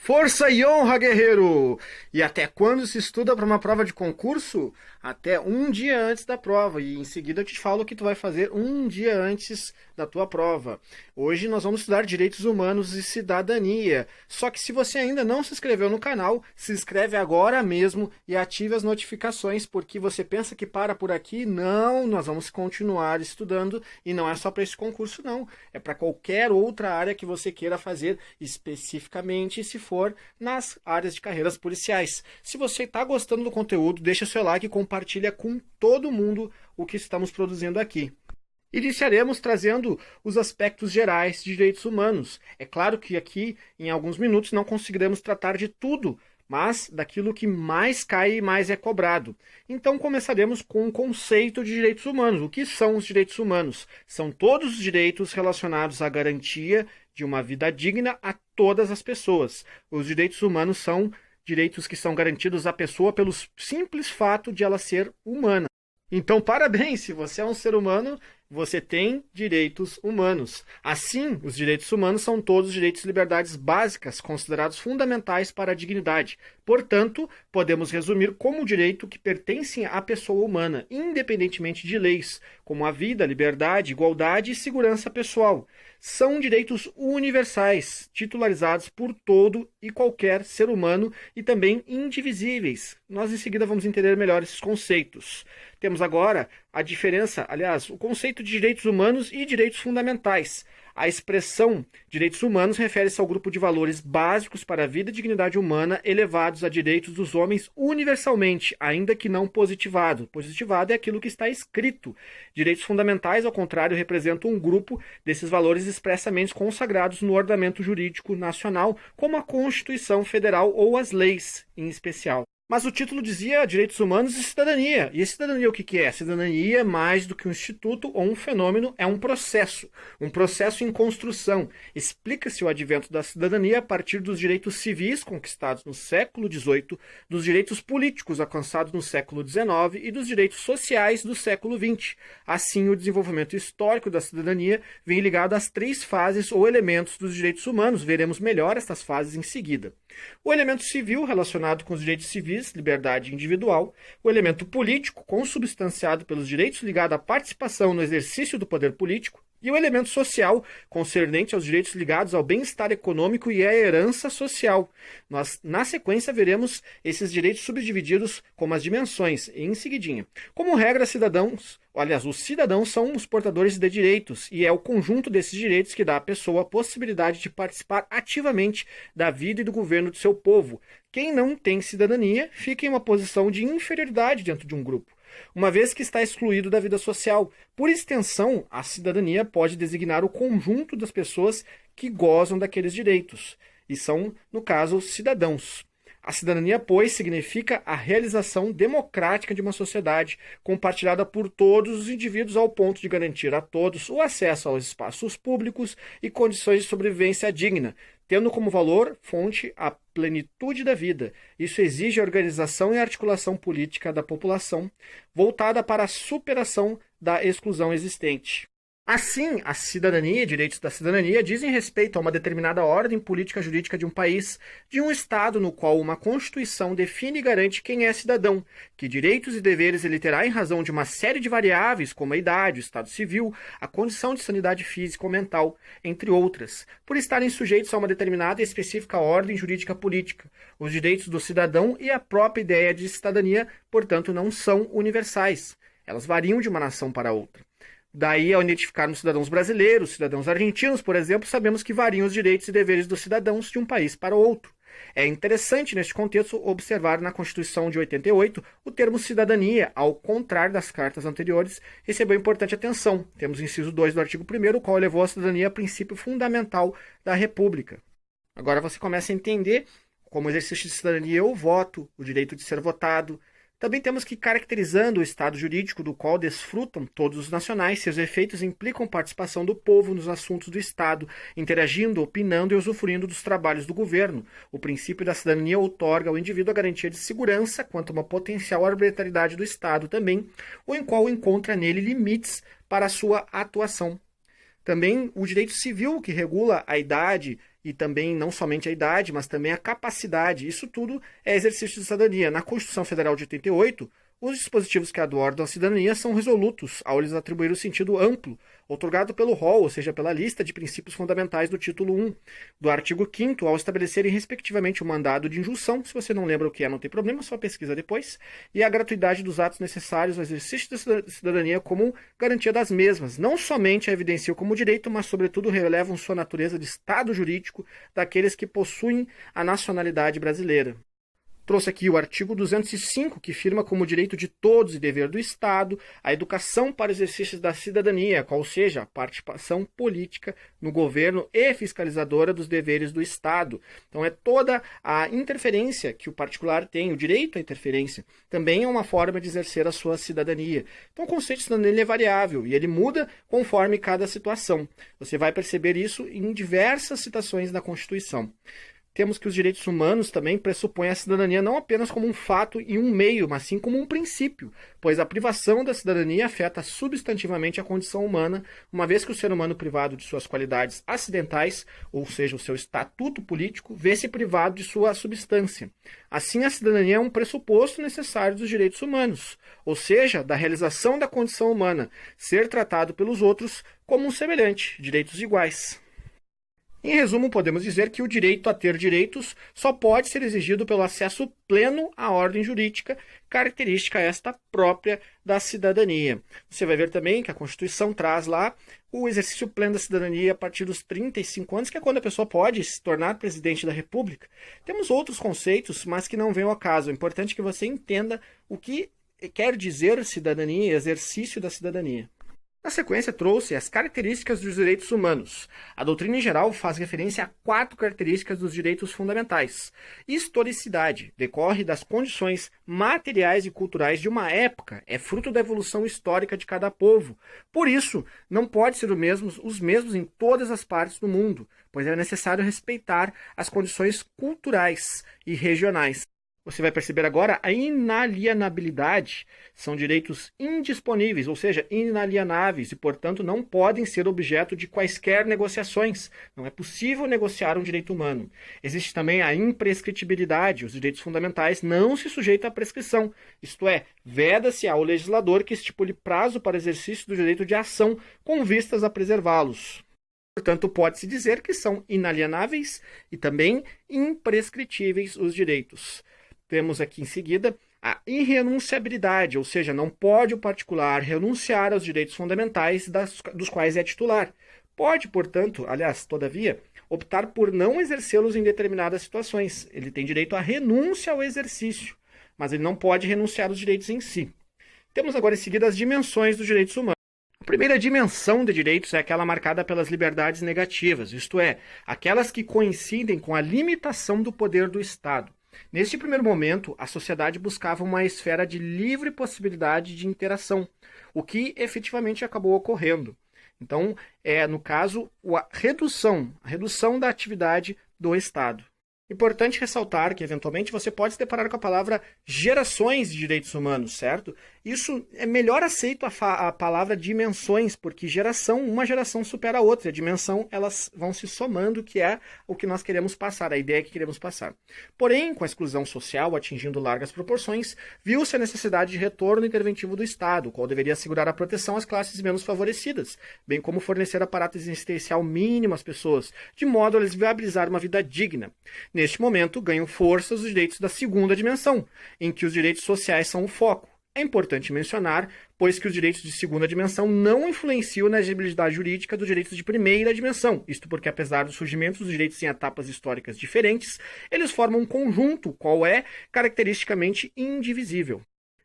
Força e honra, guerreiro! E até quando se estuda para uma prova de concurso? Até um dia antes da prova. E em seguida eu te falo o que tu vai fazer um dia antes da tua prova. Hoje nós vamos estudar direitos humanos e cidadania. Só que se você ainda não se inscreveu no canal, se inscreve agora mesmo e ative as notificações, porque você pensa que para por aqui? Não, nós vamos continuar estudando e não é só para esse concurso não. É para qualquer outra área que você queira fazer, especificamente se for nas áreas de carreiras policiais. Se você está gostando do conteúdo, deixa o seu like e compartilha com todo mundo o que estamos produzindo aqui. Iniciaremos trazendo os aspectos gerais de direitos humanos. É claro que aqui, em alguns minutos, não conseguiremos tratar de tudo, mas daquilo que mais cai e mais é cobrado. Então começaremos com o conceito de direitos humanos. O que são os direitos humanos? São todos os direitos relacionados à garantia de uma vida digna a todas as pessoas. Os direitos humanos são direitos que são garantidos à pessoa pelo simples fato de ela ser humana. Então, parabéns! Se você é um ser humano, você tem direitos humanos. Assim, os direitos humanos são todos os direitos e liberdades básicas, considerados fundamentais para a dignidade. Portanto, podemos resumir como direito que pertencem à pessoa humana, independentemente de leis, como a vida, liberdade, igualdade e segurança pessoal. São direitos universais, titularizados por todo e qualquer ser humano e também indivisíveis. Nós em seguida vamos entender melhor esses conceitos. Temos agora a diferença, aliás, o conceito de direitos humanos e direitos fundamentais. A expressão direitos humanos refere-se ao grupo de valores básicos para a vida e dignidade humana elevados a direitos dos homens universalmente, ainda que não positivado. Positivado é aquilo que está escrito. Direitos fundamentais, ao contrário, representam um grupo desses valores expressamente consagrados no ordenamento jurídico nacional, como a Constituição Federal ou as leis em especial. Mas o título dizia direitos humanos e cidadania. E a cidadania o que é? Cidadania é mais do que um instituto ou um fenômeno, é um processo em construção. Explica-se o advento da cidadania a partir dos direitos civis conquistados no século XVIII, dos direitos políticos alcançados no século XIX e dos direitos sociais do século XX. Assim, o desenvolvimento histórico da cidadania vem ligado às três fases ou elementos dos direitos humanos. Veremos melhor estas fases em seguida. O elemento civil, relacionado com os direitos civis, liberdade individual, o elemento político, consubstanciado pelos direitos ligados à participação no exercício do poder político, e o elemento social, concernente aos direitos ligados ao bem-estar econômico e à herança social. Nós, na sequência, veremos esses direitos subdivididos como as dimensões, em seguidinha. Como regra, os cidadãos são os portadores de direitos, e é o conjunto desses direitos que dá à pessoa a possibilidade de participar ativamente da vida e do governo do seu povo. Quem não tem cidadania fica em uma posição de inferioridade dentro de um grupo, uma vez que está excluído da vida social. Por extensão, a cidadania pode designar o conjunto das pessoas que gozam daqueles direitos, e são, no caso, cidadãos. A cidadania, pois, significa a realização democrática de uma sociedade compartilhada por todos os indivíduos ao ponto de garantir a todos o acesso aos espaços públicos e condições de sobrevivência digna, tendo como valor fonte a plenitude da vida. Isso exige a organização e articulação política da população, voltada para a superação da exclusão existente. Assim, a cidadania e direitos da cidadania dizem respeito a uma determinada ordem política jurídica de um país, de um Estado no qual uma Constituição define e garante quem é cidadão, que direitos e deveres ele terá em razão de uma série de variáveis, como a idade, o estado civil, a condição de sanidade física ou mental, entre outras, por estarem sujeitos a uma determinada e específica ordem jurídica política. Os direitos do cidadão e a própria ideia de cidadania, portanto, não são universais. Elas variam de uma nação para outra. Daí, ao identificarmos cidadãos brasileiros, cidadãos argentinos, por exemplo, sabemos que variam os direitos e deveres dos cidadãos de um país para outro. É interessante, neste contexto, observar na Constituição de 88 o termo cidadania, ao contrário das cartas anteriores, recebeu importante atenção. Temos o inciso 2 do artigo 1º, o qual elevou a cidadania a princípio fundamental da República. Agora você começa a entender como exercício de cidadania o voto, o direito de ser votado. Também temos que, caracterizando o estado jurídico do qual desfrutam todos os nacionais, seus efeitos implicam participação do povo nos assuntos do Estado, interagindo, opinando e usufruindo dos trabalhos do governo. O princípio da cidadania outorga ao indivíduo a garantia de segurança quanto a uma potencial arbitrariedade do Estado também, ou em qual encontra nele limites para a sua atuação. Também o direito civil, que regula a idade e também não somente a idade, mas também a capacidade. Isso tudo é exercício de cidadania. Na Constituição Federal de 88, os dispositivos que abordam a cidadania são resolutos, ao lhes atribuir o sentido amplo, outorgado pelo rol, ou seja, pela lista de princípios fundamentais do título 1, do artigo 5º, ao estabelecerem respectivamente o mandado de injunção. Se você não lembra o que é, não tem problema, só pesquisa depois, e a gratuidade dos atos necessários ao exercício da cidadania como garantia das mesmas. Não somente a evidenciam como direito, mas sobretudo relevam sua natureza de estado jurídico daqueles que possuem a nacionalidade brasileira. Trouxe aqui o artigo 205, que firma como direito de todos e dever do Estado a educação para exercícios da cidadania, qual seja a participação política no governo e fiscalizadora dos deveres do Estado. Então é toda a interferência que o particular tem, o direito à interferência, também é uma forma de exercer a sua cidadania. Então o conceito de cidadania é variável e ele muda conforme cada situação. Você vai perceber isso em diversas citações da Constituição. Temos que os direitos humanos também pressupõem a cidadania não apenas como um fato e um meio, mas sim como um princípio, pois a privação da cidadania afeta substantivamente a condição humana, uma vez que o ser humano privado de suas qualidades acidentais, ou seja, o seu estatuto político, vê-se privado de sua substância. Assim, a cidadania é um pressuposto necessário dos direitos humanos, ou seja, da realização da condição humana, ser tratado pelos outros como um semelhante, direitos iguais. Em resumo, podemos dizer que o direito a ter direitos só pode ser exigido pelo acesso pleno à ordem jurídica, característica esta própria da cidadania. Você vai ver também que a Constituição traz lá o exercício pleno da cidadania a partir dos 35 anos, que é quando a pessoa pode se tornar presidente da República. Temos outros conceitos, mas que não vêm ao caso. É importante que você entenda o que quer dizer cidadania e exercício da cidadania. Na sequência, trouxe as características dos direitos humanos. A doutrina em geral faz referência a 4 características dos direitos fundamentais. Historicidade decorre das condições materiais e culturais de uma época, é fruto da evolução histórica de cada povo. Por isso, não pode ser os mesmos em todas as partes do mundo, pois é necessário respeitar as condições culturais e regionais. Você vai perceber agora a inalienabilidade. São direitos indisponíveis, ou seja, inalienáveis, e, portanto, não podem ser objeto de quaisquer negociações. Não é possível negociar um direito humano. Existe também a imprescritibilidade. Os direitos fundamentais não se sujeitam à prescrição. Isto é, veda-se ao legislador que estipule prazo para exercício do direito de ação com vistas a preservá-los. Portanto, pode-se dizer que são inalienáveis e também imprescritíveis os direitos. Temos aqui em seguida a irrenunciabilidade, ou seja, não pode o particular renunciar aos direitos fundamentais dos quais é titular. Pode, portanto, aliás, todavia, optar por não exercê-los em determinadas situações. Ele tem direito à renúncia ao exercício, mas ele não pode renunciar aos direitos em si. Temos agora em seguida as dimensões dos direitos humanos. A primeira dimensão de direitos é aquela marcada pelas liberdades negativas, isto é, aquelas que coincidem com a limitação do poder do Estado. Neste primeiro momento, a sociedade buscava uma esfera de livre possibilidade de interação, o que efetivamente acabou ocorrendo. Então, no caso, a redução da atividade do Estado. Importante ressaltar que, eventualmente, você pode se deparar com a palavra gerações de direitos humanos, certo? Isso é melhor aceito a palavra dimensões, porque uma geração supera a outra. A dimensão, elas vão se somando, que é o que nós queremos passar, a ideia que queremos passar. Porém, com a exclusão social atingindo largas proporções, viu-se a necessidade de retorno interventivo do Estado, o qual deveria assegurar a proteção às classes menos favorecidas, bem como fornecer aparato existencial mínimo às pessoas, de modo a lhes viabilizar uma vida digna. Neste momento, ganham força os direitos da segunda dimensão, em que os direitos sociais são o foco. É importante mencionar, pois que os direitos de segunda dimensão não influenciam na exigibilidade jurídica dos direitos de primeira dimensão, isto porque, apesar do surgimento dos direitos em etapas históricas diferentes, eles formam um conjunto, qual é caracteristicamente indivisível.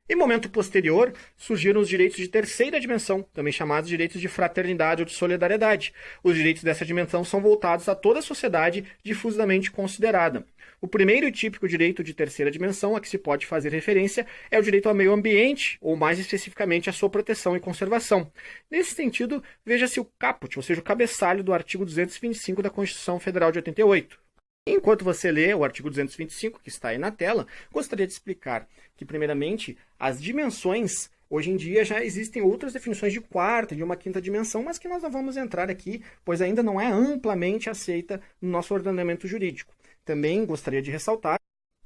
Em momento posterior, surgiram os direitos de terceira dimensão, também chamados direitos de fraternidade ou de solidariedade. Os direitos dessa dimensão são voltados a toda a sociedade difusamente considerada. O primeiro e típico direito de terceira dimensão a que se pode fazer referência é o direito ao meio ambiente, ou mais especificamente à sua proteção e conservação. Nesse sentido, veja-se o caput, ou seja, o cabeçalho do artigo 225 da Constituição Federal de 88. Enquanto você lê o artigo 225, que está aí na tela, gostaria de explicar que, primeiramente, as dimensões Hoje em dia já existem outras definições de quarta e de uma quinta dimensão, mas que nós não vamos entrar aqui, pois ainda não é amplamente aceita no nosso ordenamento jurídico. Também gostaria de ressaltar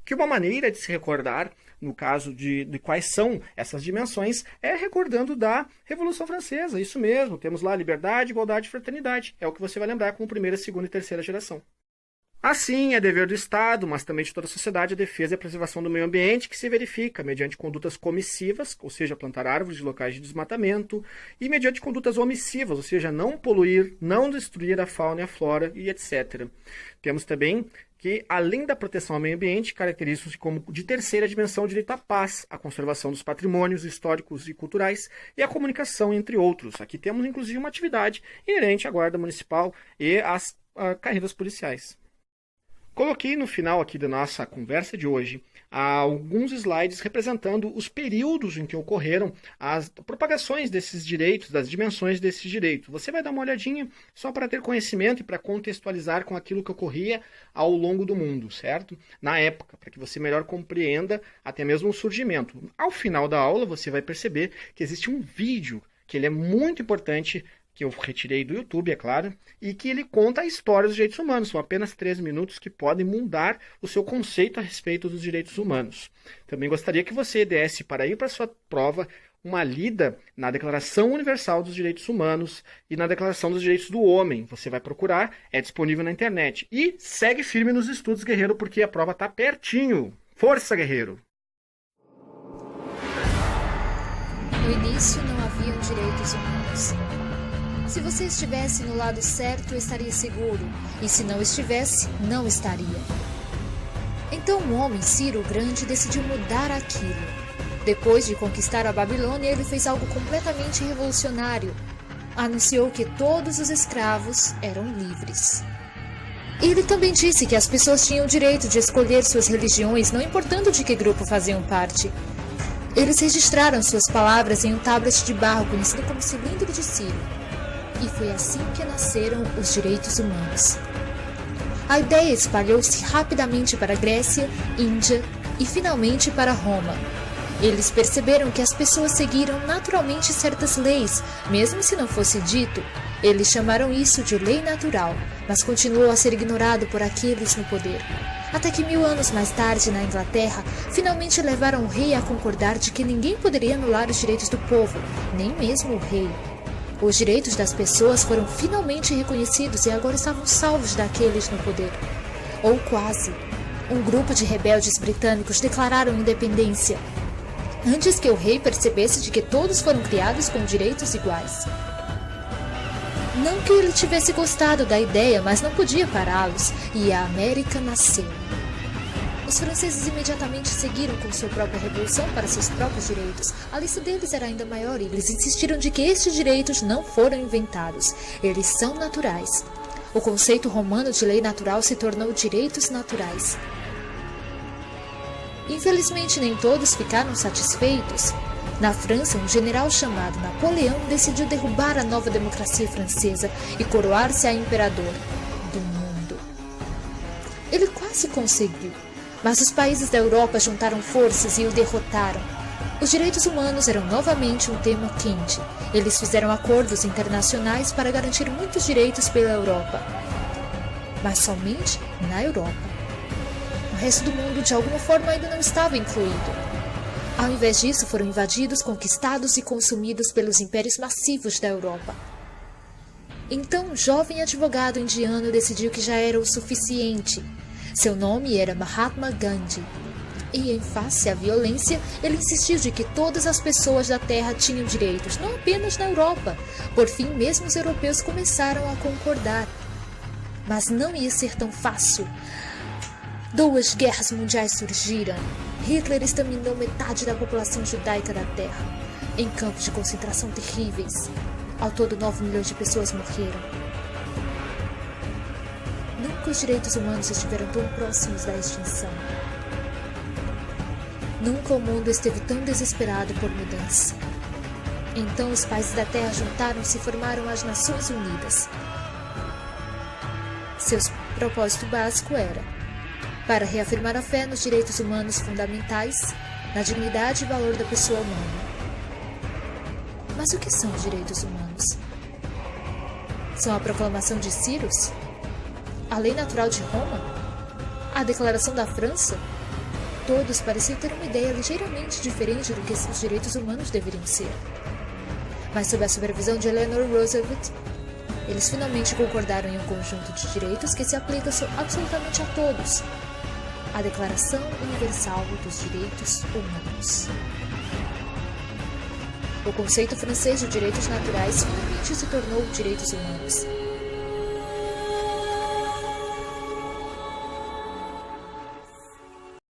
que uma maneira de se recordar, no caso de quais são essas dimensões, é recordando da Revolução Francesa. Isso mesmo, temos lá liberdade, igualdade e fraternidade. É o que você vai lembrar com primeira, segunda e terceira geração. Assim, é dever do Estado, mas também de toda a sociedade, a defesa e a preservação do meio ambiente, que se verifica mediante condutas comissivas, ou seja, plantar árvores de locais de desmatamento, e mediante condutas omissivas, ou seja, não poluir, não destruir a fauna e a flora, e etc. Temos também que, além da proteção ao meio ambiente, caracterizam-se como de terceira dimensão o direito à paz, a conservação dos patrimônios históricos e culturais e a comunicação, entre outros. Aqui temos, inclusive, uma atividade inerente à Guarda Municipal e às carreiras policiais. Coloquei no final aqui da nossa conversa de hoje alguns slides representando os períodos em que ocorreram as propagações desses direitos, das dimensões desses direitos. Você vai dar uma olhadinha só para ter conhecimento e para contextualizar com aquilo que ocorria ao longo do mundo, certo? Na época, para que você melhor compreenda até mesmo o surgimento. Ao final da aula, você vai perceber que existe um vídeo que ele é muito importante, que eu retirei do YouTube, é claro, e que ele conta a história dos direitos humanos. São apenas 3 minutos que podem mudar o seu conceito a respeito dos direitos humanos. Também gostaria que você desse, para ir para a sua prova, uma lida na Declaração Universal dos Direitos Humanos e na Declaração dos Direitos do Homem. Você vai procurar, é disponível na internet. E segue firme nos estudos, guerreiro, porque a prova está pertinho. Força, guerreiro! No início não haviam direitos humanos. Se você estivesse no lado certo, estaria seguro, e se não estivesse, não estaria. Então o homem, Ciro o Grande, decidiu mudar aquilo. Depois de conquistar a Babilônia, ele fez algo completamente revolucionário. Anunciou que todos os escravos eram livres. Ele também disse que as pessoas tinham o direito de escolher suas religiões, não importando de que grupo faziam parte. Eles registraram suas palavras em um tablet de barro conhecido como Cilindro de Ciro. E foi assim que nasceram os direitos humanos. A ideia espalhou-se rapidamente para a Grécia, Índia e finalmente para Roma. Eles perceberam que as pessoas seguiram naturalmente certas leis, mesmo se não fosse dito. Eles chamaram isso de lei natural, mas continuou a ser ignorado por aqueles no poder. Até que 1000 anos mais tarde, na Inglaterra, finalmente levaram o rei a concordar de que ninguém poderia anular os direitos do povo, nem mesmo o rei. Os direitos das pessoas foram finalmente reconhecidos e agora estavam salvos daqueles no poder. Ou quase. Um grupo de rebeldes britânicos declararam independência, antes que o rei percebesse de que todos foram criados com direitos iguais. Não que ele tivesse gostado da ideia, mas não podia pará-los, e a América nasceu. Os franceses imediatamente seguiram com sua própria revolução para seus próprios direitos. A lista deles era ainda maior e eles insistiram de que estes direitos não foram inventados. Eles são naturais. O conceito romano de lei natural se tornou direitos naturais. Infelizmente, nem todos ficaram satisfeitos. Na França, um general chamado Napoleão decidiu derrubar a nova democracia francesa e coroar-se a imperador do mundo. Ele quase conseguiu. Mas os países da Europa juntaram forças e o derrotaram. Os direitos humanos eram novamente um tema quente. Eles fizeram acordos internacionais para garantir muitos direitos pela Europa. Mas somente na Europa. O resto do mundo, de alguma forma, ainda não estava incluído. Ao invés disso, foram invadidos, conquistados e consumidos pelos impérios massivos da Europa. Então, um jovem advogado indiano decidiu que já era o suficiente. Seu nome era Mahatma Gandhi. E, em face à violência, ele insistiu de que todas as pessoas da Terra tinham direitos, não apenas na Europa. Por fim, mesmo os europeus começaram a concordar. Mas não ia ser tão fácil. 2 guerras mundiais surgiram. Hitler exterminou metade da população judaica da Terra, em campos de concentração terríveis. Ao todo, 9 milhões de pessoas morreram. Nunca os direitos humanos estiveram tão próximos da extinção. Nunca o mundo esteve tão desesperado por mudança. Então os países da Terra juntaram-se e formaram as Nações Unidas. Seu propósito básico era para reafirmar a fé nos direitos humanos fundamentais, na dignidade e valor da pessoa humana. Mas o que são os direitos humanos? São a proclamação de Cyrus? A lei natural de Roma? A declaração da França? Todos pareciam ter uma ideia ligeiramente diferente do que os direitos humanos deveriam ser. Mas sob a supervisão de Eleanor Roosevelt, eles finalmente concordaram em um conjunto de direitos que se aplica absolutamente a todos. A Declaração Universal dos Direitos Humanos. O conceito francês de direitos naturais finalmente se tornou direitos humanos.